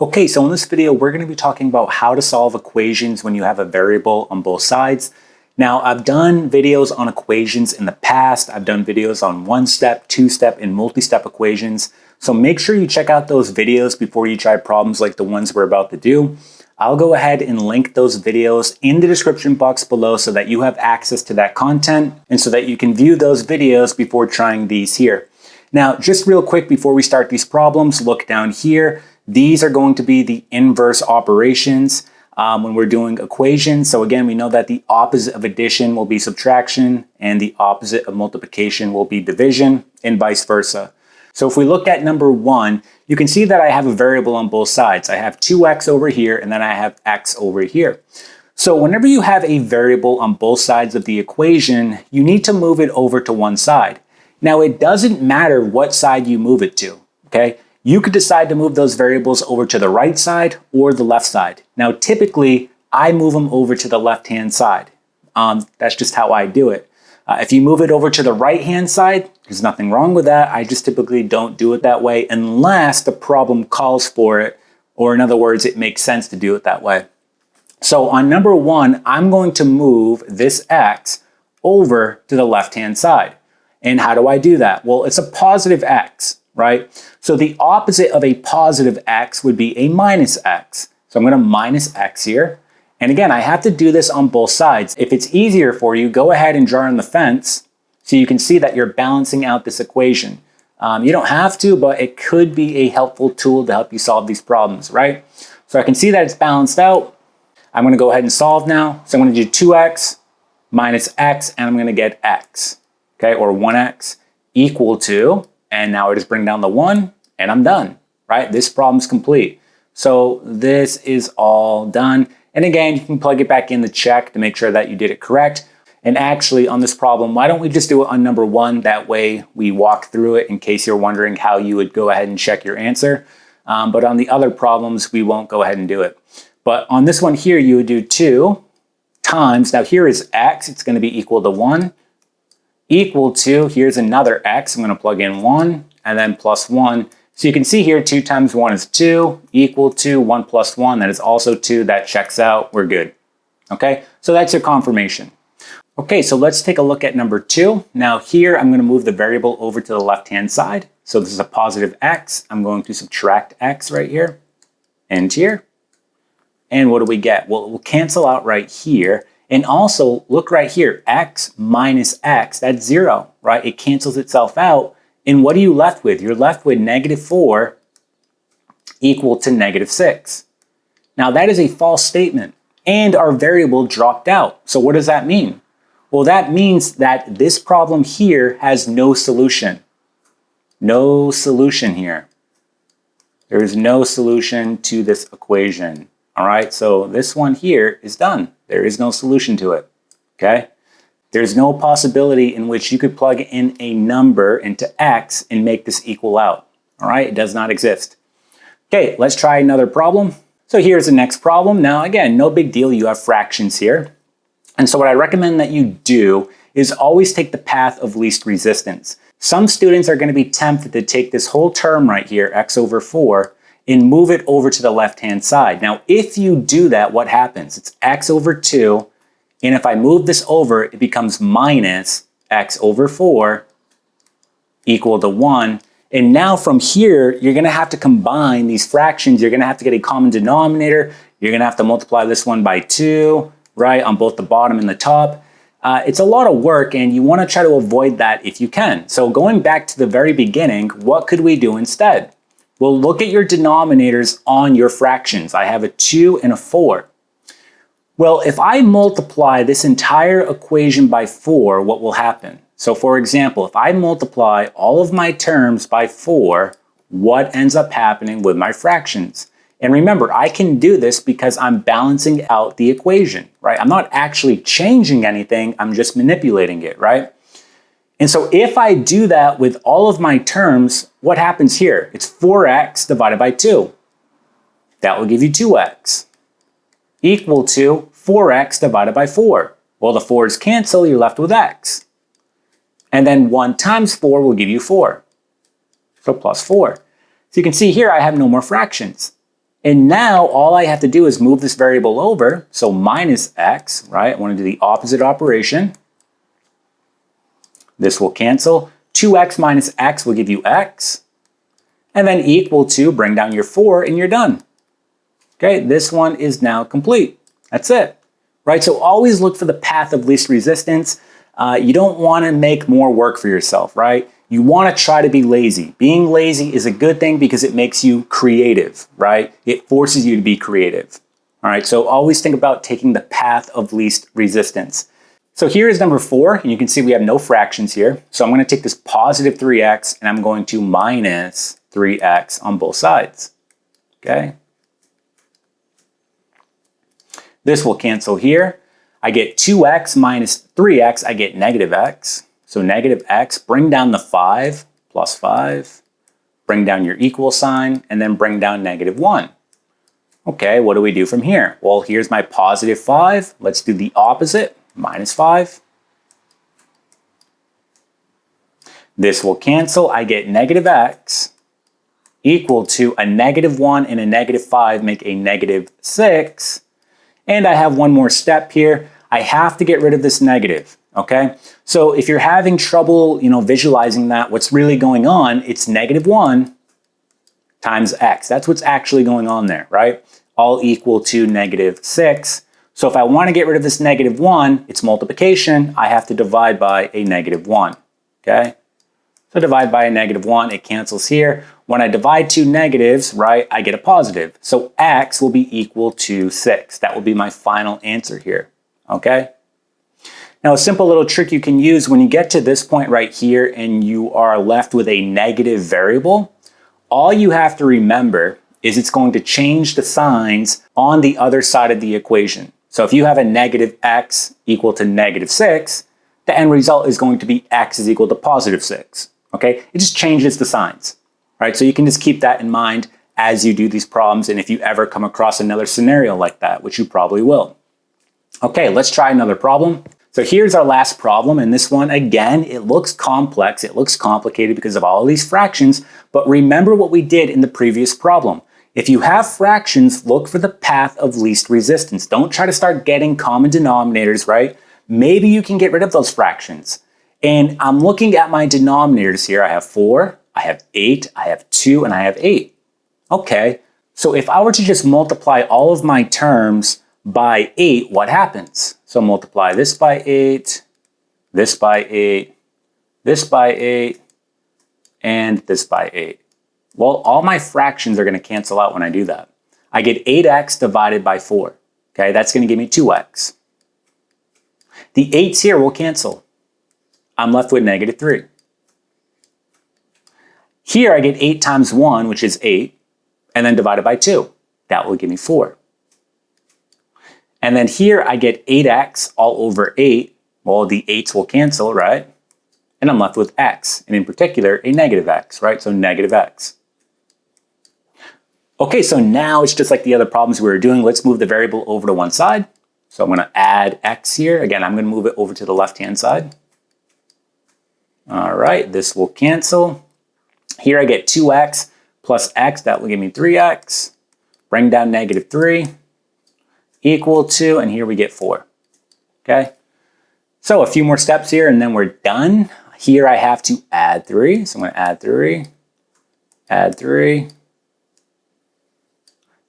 Okay, so in this video, we're going to be talking about how to solve equations when you have a variable on both sides. Now, I've done videos on equations in the past. I've done videos on one-step, two-step, and multi-step equations. So make sure you check out those videos before you try problems like the ones we're about to do. I'll go ahead and link those videos in the description box below so that you have access to that content and so that you can view those videos before trying these here. Now, just real quick before we start these problems, look down here. These are going to be the inverse operations when we're doing equations. So again, we know that the opposite of addition will be subtraction and the opposite of multiplication will be division and vice versa. So if we look at number 1, you can see that I have a variable on both sides. I have 2x over here and then I have x over here. So whenever you have a variable on both sides of the equation, you need to move it over to one side. Now it doesn't matter what side you move it to, okay? You could decide to move those variables over to the right side or the left side. Now, typically, I move them over to the left-hand side. That's just how I do it. If you move it over to the right-hand side, there's nothing wrong with that. I just typically don't do it that way unless the problem calls for it, or in other words, it makes sense to do it that way. So on number 1, I'm going to move this x over to the left-hand side. And how do I do that? Well, it's a positive x. Right? So the opposite of a positive x would be a minus x. So I'm going to minus x here. And again, I have to do this on both sides. If it's easier for you, go ahead and draw on the fence so you can see that you're balancing out this equation. You don't have to, but it could be a helpful tool to help you solve these problems, right? So I can see that it's balanced out. I'm going to go ahead and solve now. So I'm going to do 2x minus x, and I'm going to get x, okay, or 1x equal to, and now I just bring down the 1 and I'm done, right? This problem's complete. So this is all done. And again, you can plug it back in the check to make sure that you did it correct. And actually on this problem, why don't we just do it on number 1? That way we walk through it in case you're wondering how you would go ahead and check your answer. But on the other problems, we won't go ahead and do it. But on this one here, you would do 2 times, now here is x, it's going to be equal to 1. Equal to, here's another x, I'm going to plug in 1, and then plus 1. So you can see here 2 times 1 is 2, equal to 1 plus 1, that is also 2, that checks out, we're good. Okay, so that's your confirmation. Okay, so let's take a look at number 2. Now here I'm going to move the variable over to the left-hand side. So this is a positive x, I'm going to subtract x right here, and here. And what do we get? Well, it will cancel out right here. And also, look right here, x minus x, that's 0, right? It cancels itself out. And what are you left with? You're left with negative 4 equal to negative 6. Now, that is a false statement. And our variable dropped out. So what does that mean? Well, that means that this problem here has no solution. No solution here. There is no solution to this equation. All right, so this one here is done. There is no solution to it, okay? There's no possibility in which you could plug in a number into x and make this equal out, all right? It does not exist. Okay, let's try another problem. So here's the next problem. Now, again, no big deal. You have fractions here. And so what I recommend that you do is always take the path of least resistance. Some students are going to be tempted to take this whole term right here, x over 4, and move it over to the left-hand side. Now, if you do that, what happens? It's x over 2, and if I move this over, it becomes minus x over 4 equal to 1. And now from here, you're going to have to combine these fractions. You're going to have to get a common denominator. You're going to have to multiply this one by 2, right, on both the bottom and the top. It's a lot of work, and you want to try to avoid that if you can. So going back to the very beginning, what could we do instead? Well, look at your denominators on your fractions. I have a 2 and a 4. Well, if I multiply this entire equation by 4, what will happen? So for example, if I multiply all of my terms by 4, what ends up happening with my fractions? And remember, I can do this because I'm balancing out the equation, right? I'm not actually changing anything, I'm just manipulating it, right? And so if I do that with all of my terms, what happens here? It's 4x divided by 2. That will give you 2x equal to 4x divided by 4. Well, the 4's cancel, you're left with x. And then 1 times 4 will give you 4. So plus 4. So you can see here I have no more fractions. And now all I have to do is move this variable over. So minus x, right? I want to do the opposite operation. This will cancel. 2x minus x will give you x. And then equal to, bring down your 4 and you're done. Okay, this one is now complete. That's it, right? So always look for the path of least resistance. You don't want to make more work for yourself, right? You want to try to be lazy. Being lazy is a good thing because it makes you creative, right? It forces you to be creative. All right, so always think about taking the path of least resistance. So here is number 4, and you can see we have no fractions here. So I'm going to take this positive 3x and I'm going to minus 3x on both sides, okay? This will cancel here. I get 2x minus 3x, I get negative x. So negative x, bring down the 5, plus 5, bring down your equal sign, and then bring down negative 1. Okay, what do we do from here? Well, here's my positive 5. Let's do the opposite, minus 5. This will cancel. I get negative x equal to a negative 1 and a negative 5 make a negative 6. And I have one more step here. I have to get rid of this negative. Okay, so if you're having trouble, visualizing that, what's really going on, it's negative 1 times x. That's what's actually going on there, right? All equal to negative 6. So if I want to get rid of this negative 1, it's multiplication. I have to divide by a negative 1, okay? So divide by a negative 1, it cancels here. When I divide two negatives, right, I get a positive. So x will be equal to 6. That will be my final answer here, okay? Now, a simple little trick you can use when you get to this point right here and you are left with a negative variable, all you have to remember is it's going to change the signs on the other side of the equation. So if you have a negative x equal to negative 6, the end result is going to be x is equal to positive 6. Okay? It just changes the signs. Right? So you can just keep that in mind as you do these problems and if you ever come across another scenario like that, which you probably will. Okay, let's try another problem. So here's our last problem, and this one, again, it looks complex, it looks complicated because of all of these fractions, but remember what we did in the previous problem. If you have fractions, look for the path of least resistance. Don't try to start getting common denominators, right? Maybe you can get rid of those fractions. And I'm looking at my denominators here. I have 4, I have 8, I have 2, and I have 8. Okay, so if I were to just multiply all of my terms by 8, what happens? So multiply this by 8, this by 8, this by 8, and this by 8. Well, all my fractions are going to cancel out when I do that. I get 8x divided by 4. Okay, that's going to give me 2x. The 8's here will cancel. I'm left with negative 3. Here I get 8 times 1, which is 8, and then divided by 2. That will give me 4. And then here I get 8x all over 8. Well, the 8's will cancel, right? And I'm left with x, and in particular, a negative x, right? So negative x. Okay, so now it's just like the other problems we were doing. Let's move the variable over to one side. So I'm going to add x here. Again, I'm going to move it over to the left-hand side. All right, this will cancel. Here I get 2x plus x. That will give me 3x. Bring down negative 3. Equal to, and here we get 4. Okay, so a few more steps here and then we're done. Here I have to add 3, so I'm going to add 3, add 3.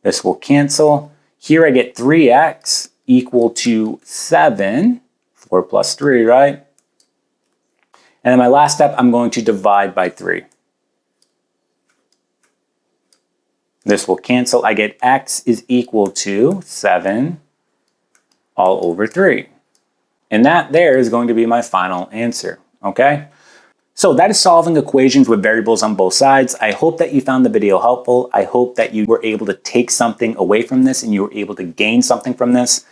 This will cancel. Here I get 3x equal to 7, 4 plus 3, right? And then my last step, I'm going to divide by 3. This will cancel. I get x is equal to 7 all over 3. And that there is going to be my final answer, okay? So that is solving equations with variables on both sides. I hope that you found the video helpful. I hope that you were able to take something away from this and you were able to gain something from this.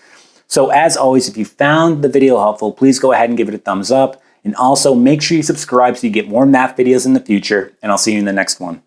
So as always, if you found the video helpful, please go ahead and give it a thumbs up. And also make sure you subscribe so you get more math videos in the future. And I'll see you in the next one.